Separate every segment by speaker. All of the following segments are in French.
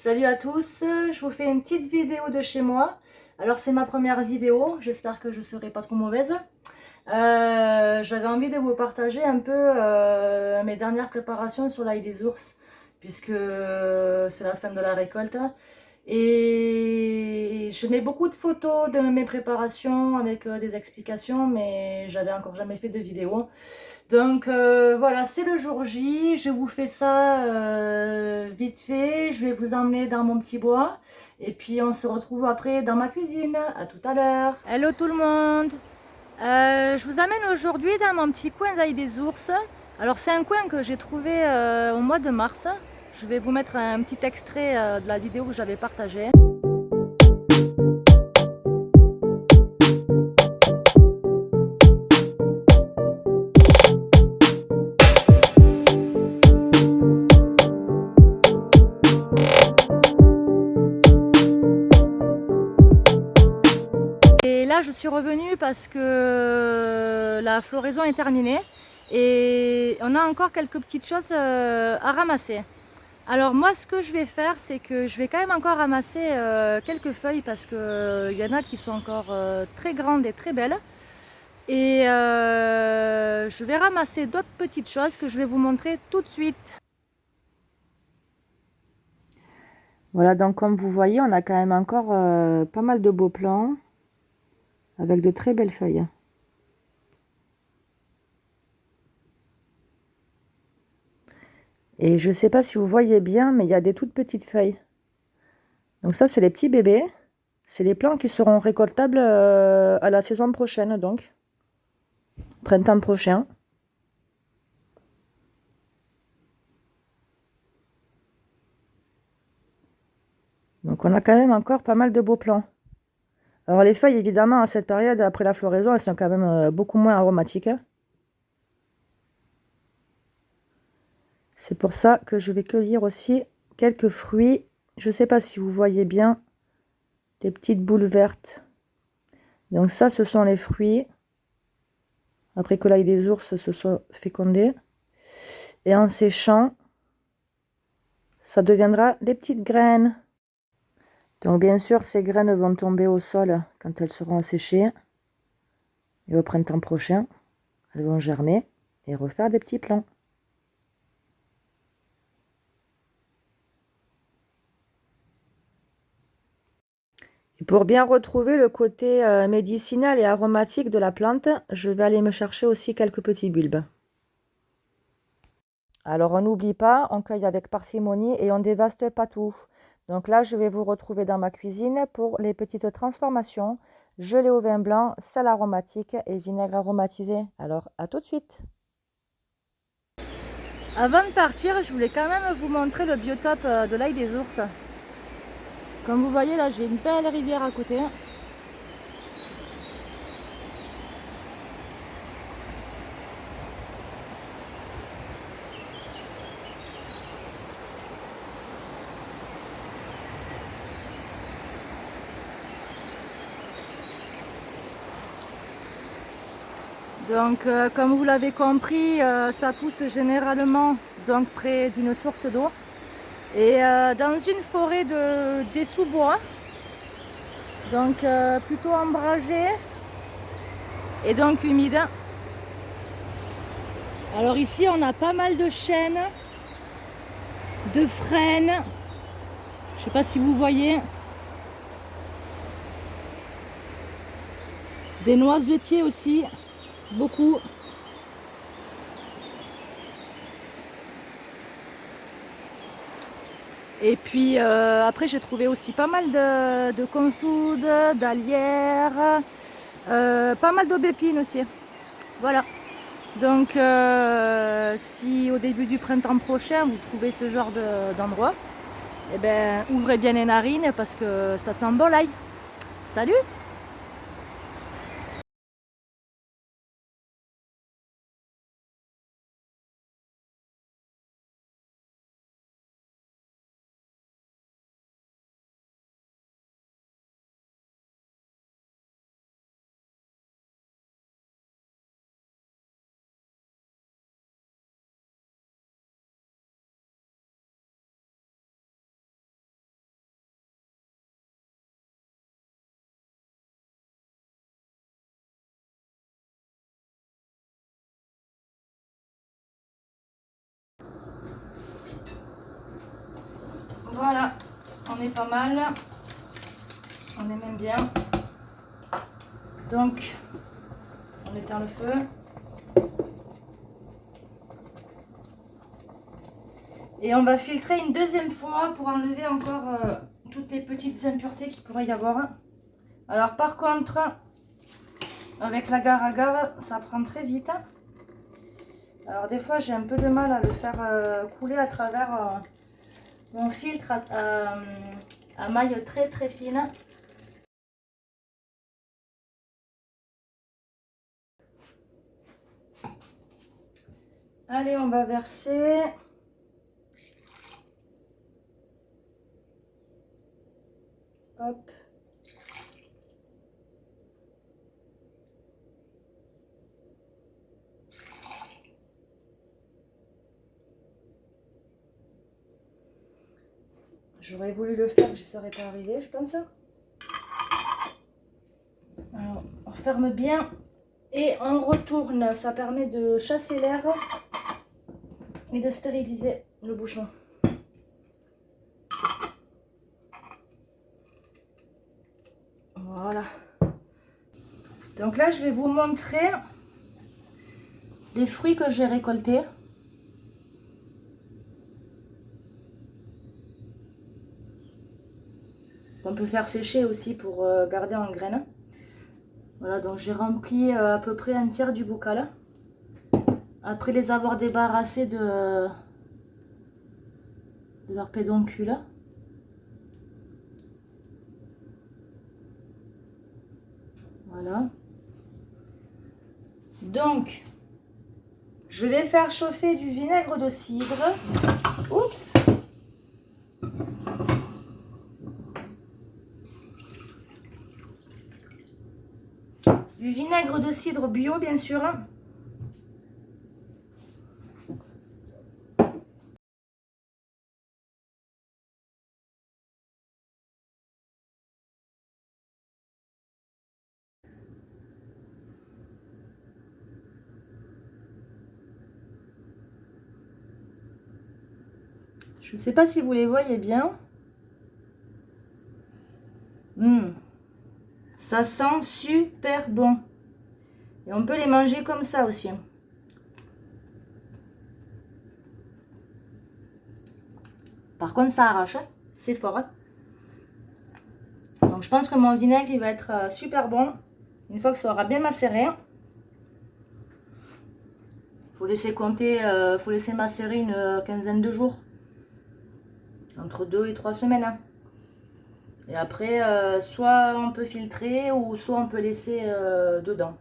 Speaker 1: Salut à tous, je vous fais une petite vidéo de chez moi. Alors c'est ma première vidéo, j'espère que je ne serai pas trop mauvaise. J'avais envie de vous partager un peu mes dernières préparations sur l'ail des ours, puisque c'est la fin de la récolte. Et je mets beaucoup de photos de mes préparations avec des explications, mais j'avais encore jamais fait de vidéo. Donc voilà, c'est le jour J, je vous fais ça vite fait, je vais vous emmener dans mon petit bois et puis on se retrouve après dans ma cuisine. À tout à l'heure. Hello tout le monde. Je vous amène aujourd'hui dans mon petit coin d'ail des ours. Alors c'est un coin que j'ai trouvé au mois de mars. Je vais vous mettre un petit extrait de la vidéo que j'avais partagée. Et là je suis revenue parce que la floraison est terminée et on a encore quelques petites choses à ramasser. Alors moi ce que je vais faire, c'est que je vais quand même encore ramasser quelques feuilles parce que y en a qui sont encore très grandes et très belles. Et je vais ramasser d'autres petites choses que je vais vous montrer tout de suite. Voilà, donc comme vous voyez, on a quand même encore pas mal de beaux plants avec de très belles feuilles. Et je ne sais pas si vous voyez bien, mais il y a des toutes petites feuilles. Donc ça, c'est les petits bébés. C'est les plants qui seront récoltables à la saison prochaine, donc. Printemps prochain. Donc on a quand même encore pas mal de beaux plants. Alors les feuilles, évidemment, à cette période, après la floraison, elles sont quand même beaucoup moins aromatiques. C'est pour ça que je vais cueillir aussi quelques fruits. Je ne sais pas si vous voyez bien des petites boules vertes. Donc ça, ce sont les fruits. Après que l'ail des ours se soit fécondé. Et en séchant, ça deviendra des petites graines. Donc bien sûr, ces graines vont tomber au sol quand elles seront asséchées. Et au printemps prochain, elles vont germer et refaire des petits plants. Et pour bien retrouver le côté médicinal et aromatique de la plante, je vais aller me chercher aussi quelques petits bulbes. Alors on n'oublie pas, on cueille avec parcimonie et on dévaste pas tout. Donc là, je vais vous retrouver dans ma cuisine pour les petites transformations. Gelée au vin blanc, sel aromatique et vinaigre aromatisé. Alors à tout de suite. Avant de partir, je voulais quand même vous montrer le biotope de l'ail des ours. Comme vous voyez là, j'ai une belle rivière à côté. Donc comme vous l'avez compris, ça pousse généralement donc près d'une source d'eau. Et dans une forêt des sous-bois, donc plutôt ombragée et donc humide. Alors ici on a pas mal de chênes, de frênes, je ne sais pas si vous voyez, des noisetiers aussi, beaucoup. Et puis après j'ai trouvé aussi pas mal de consoudes, d'alières, pas mal d'aubépines aussi. Voilà. Donc si au début du printemps prochain vous trouvez ce genre d'endroit, eh ben ouvrez bien les narines parce que ça sent bon l'ail. Salut! Voilà, on est pas mal. On est même bien. Donc, on éteint le feu. Et on va filtrer une deuxième fois pour enlever encore toutes les petites impuretés qu'il pourrait y avoir. Alors par contre, avec l'agar-agar, ça prend très vite. Alors des fois, j'ai un peu de mal à le faire couler à travers mon filtre à maille très très fine. Allez, on va verser. Hop. J'aurais voulu le faire, je ne serais pas arrivée, je pense. Alors, on ferme bien et on retourne. Ça permet de chasser l'air et de stériliser le bouchon. Voilà. Donc là, je vais vous montrer les fruits que j'ai récoltés. On peut faire sécher aussi pour garder en graines. Voilà, donc j'ai rempli à peu près un tiers du bocal. Après les avoir débarrassés de leur pédoncule. Voilà. Donc, je vais faire chauffer du vinaigre de cidre. Oups! Du vinaigre de cidre bio, bien sûr. Je ne sais pas si vous les voyez bien. Ça sent super bon. Et on peut les manger comme ça aussi. Par contre, ça arrache. C'est fort. Donc, je pense que mon vinaigre, il va être super bon. Une fois que ça aura bien macéré. Faut laisser compter, faut laisser macérer une quinzaine de jours. Entre 2 et 3 semaines. Et après, soit on peut filtrer ou soit on peut laisser dedans.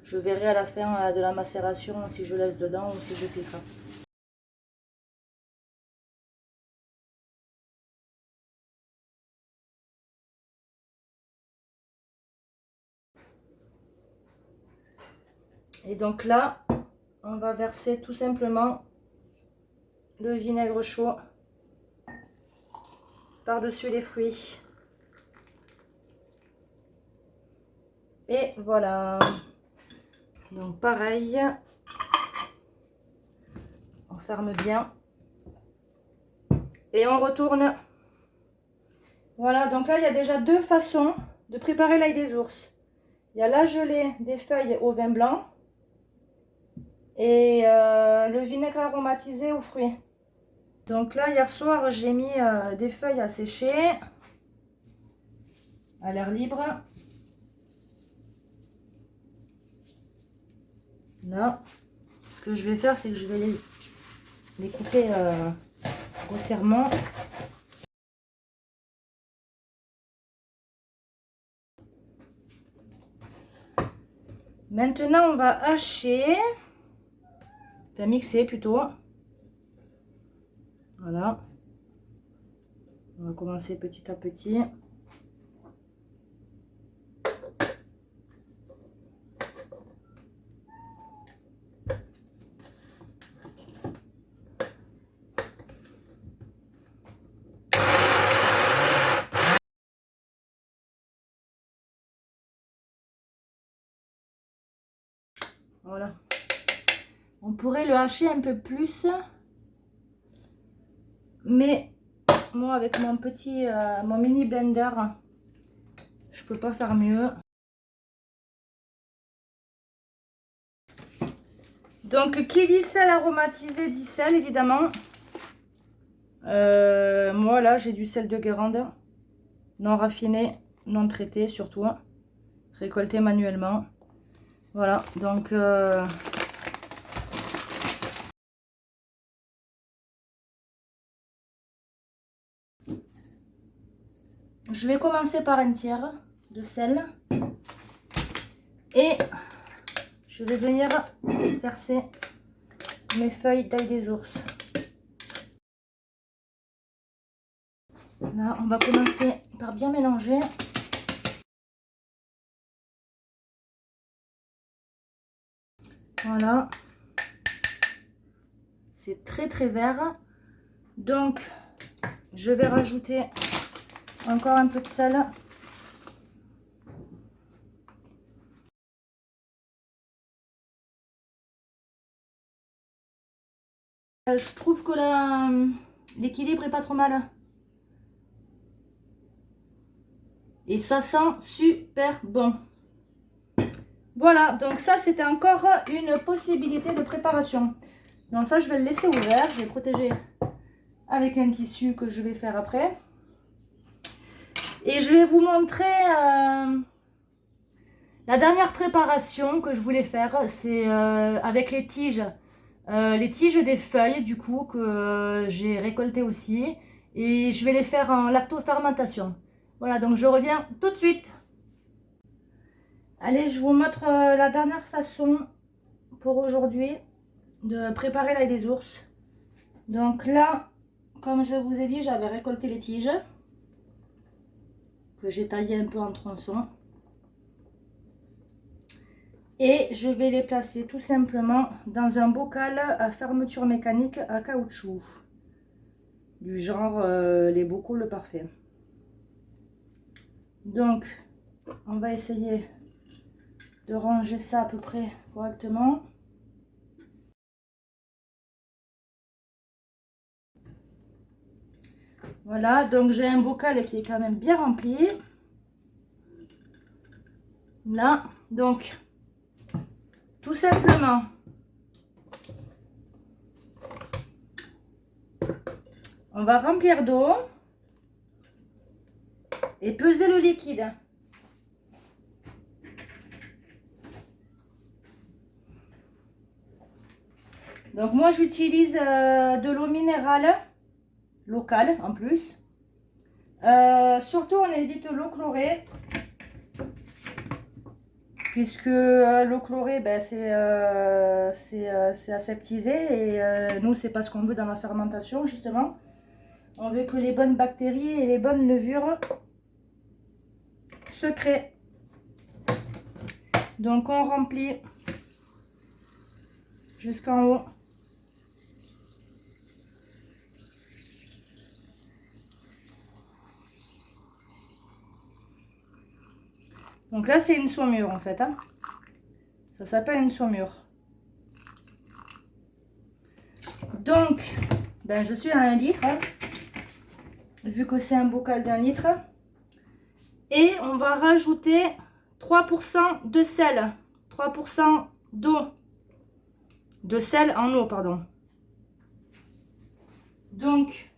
Speaker 1: Je verrai à la fin de la macération si je laisse dedans ou si je filtre. Et donc là, on va verser tout simplement le vinaigre chaud par-dessus les fruits. Et voilà. Donc pareil, on ferme bien. Et on retourne. Voilà, donc là, il y a déjà deux façons de préparer l'ail des ours. Il y a la gelée des feuilles au vin blanc et le vinaigre aromatisé aux fruits. Donc là, hier soir, j'ai mis des feuilles à sécher à l'air libre. Là, ce que je vais faire, c'est que je vais les couper grossièrement. Maintenant, on va hacher, enfin mixer plutôt. Voilà. On va commencer petit à petit. Voilà. On pourrait le hacher un peu plus, mais moi avec mon petit, mon mini blender, je peux pas faire mieux. Donc qui dit sel aromatisé dit sel évidemment. Moi là j'ai du sel de Guérande, non raffiné, non traité surtout, récolté manuellement. Voilà, donc je vais commencer par un tiers de sel et je vais venir verser mes feuilles d'ail des ours. Là, on va commencer par bien mélanger. Voilà. C'est très très vert. Donc, je vais rajouter encore un peu de sel. Je trouve que l'équilibre est pas trop mal. Et ça sent super bon. Voilà, donc ça c'était encore une possibilité de préparation. Donc ça je vais le laisser ouvert, je vais le protéger avec un tissu que je vais faire après. Et je vais vous montrer la dernière préparation que je voulais faire, c'est avec les tiges des feuilles du coup que j'ai récoltées aussi. Et je vais les faire en lactofermentation. Voilà, donc je reviens tout de suite. Allez, je vous montre la dernière façon pour aujourd'hui de préparer l'ail des ours. Donc là, comme je vous ai dit, j'avais récolté les tiges que j'ai taillées un peu en tronçons. Et je vais les placer tout simplement dans un bocal à fermeture mécanique à caoutchouc. Du genre les bocaux le parfait. Donc, on va essayer de ranger ça à peu près correctement. Voilà, donc j'ai un bocal qui est quand même bien rempli. Là, donc, tout simplement, on va remplir d'eau et peser le liquide. Donc moi j'utilise de l'eau minérale locale en plus. Surtout on évite l'eau chlorée. Puisque l'eau chlorée, ben, c'est aseptisé et nous, c'est pas ce qu'on veut dans la fermentation, justement. On veut que les bonnes bactéries et les bonnes levures se créent. Donc, on remplit jusqu'en haut. Donc là, c'est une saumure, en fait. Hein. Ça s'appelle une saumure. Donc, ben, je suis à 1 litre, hein, vu que c'est un bocal d'1 litre. Et on va rajouter 3% de sel, 3% d'eau, de sel en eau, pardon. Donc,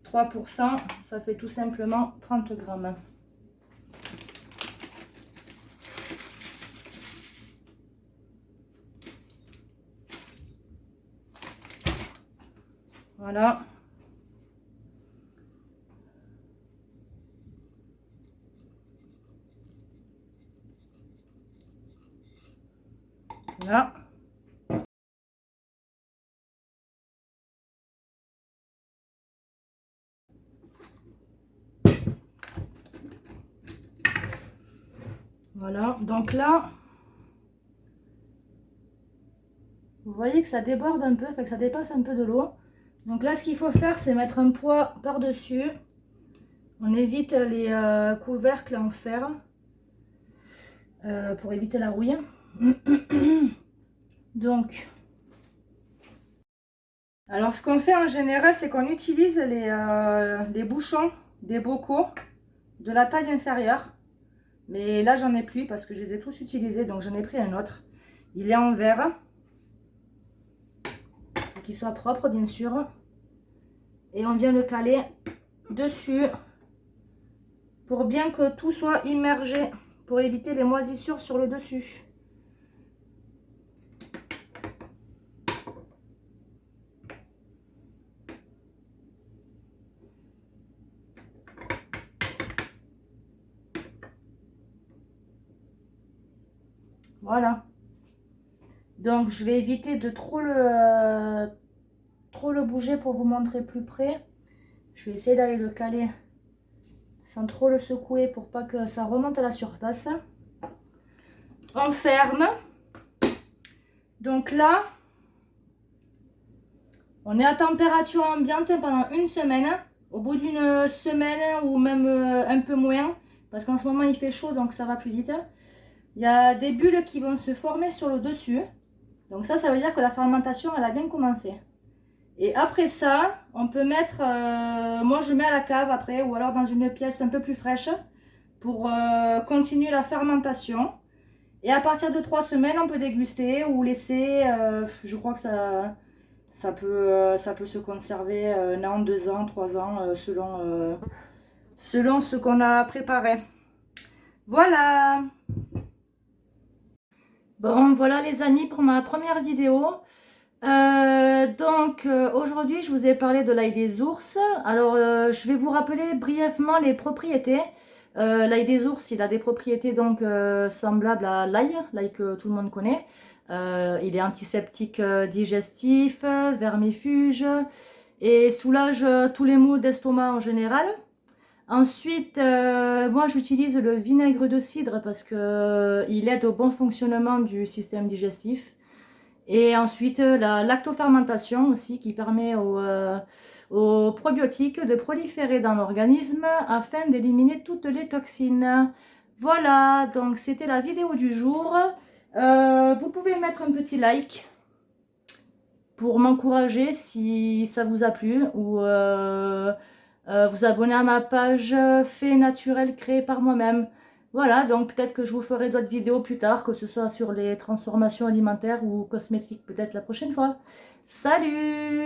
Speaker 1: 3%, ça fait tout simplement 30 grammes. Voilà. Là. Voilà, donc là, vous voyez que ça déborde un peu, fait que ça dépasse un peu de l'eau. Donc là, ce qu'il faut faire, c'est mettre un poids par-dessus. On évite les couvercles en fer pour éviter la rouille. Donc, Alors, ce qu'on fait en général, c'est qu'on utilise les bouchons des bocaux de la taille inférieure. Mais là, j'en ai plus parce que je les ai tous utilisés, donc j'en ai pris un autre. Il est en verre. Il faut qu'il soit propre, bien sûr. Et on vient le caler dessus pour bien que tout soit immergé, pour éviter les moisissures sur le dessus. Voilà. Donc, je vais éviter de trop le bouger pour vous montrer plus près. Je vais essayer d'aller le caler sans trop le secouer pour pas que ça remonte à la surface. On ferme. Donc là, on est à température ambiante pendant une semaine. Au bout d'une semaine ou même un peu moins, parce qu'en ce moment il fait chaud donc ça va plus vite. Il y a des bulles qui vont se former sur le dessus. Donc ça veut dire que la fermentation elle a bien commencé. Et après ça, on peut mettre, moi je mets à la cave après ou alors dans une pièce un peu plus fraîche pour continuer la fermentation. Et à partir de 3 semaines, on peut déguster ou laisser, je crois que ça peut se conserver 1 an, 2 ans, 3 ans, selon ce qu'on a préparé. Voilà! Bon, voilà les amis pour ma première vidéo. Aujourd'hui, je vous ai parlé de l'ail des ours. Alors, je vais vous rappeler brièvement les propriétés. L'ail des ours, il a des propriétés donc semblables à l'ail que tout le monde connaît. Il est antiseptique digestif, vermifuge et soulage tous les maux d'estomac en général. Ensuite, moi j'utilise le vinaigre de cidre parce que il aide au bon fonctionnement du système digestif. Et ensuite, la lactofermentation aussi qui permet aux probiotiques de proliférer dans l'organisme afin d'éliminer toutes les toxines. Voilà, donc c'était la vidéo du jour. Vous pouvez mettre un petit like pour m'encourager si ça vous a plu ou vous abonner à ma page Fait naturel créée par moi-même. Voilà, donc peut-être que je vous ferai d'autres vidéos plus tard, que ce soit sur les transformations alimentaires ou cosmétiques, peut-être la prochaine fois. Salut!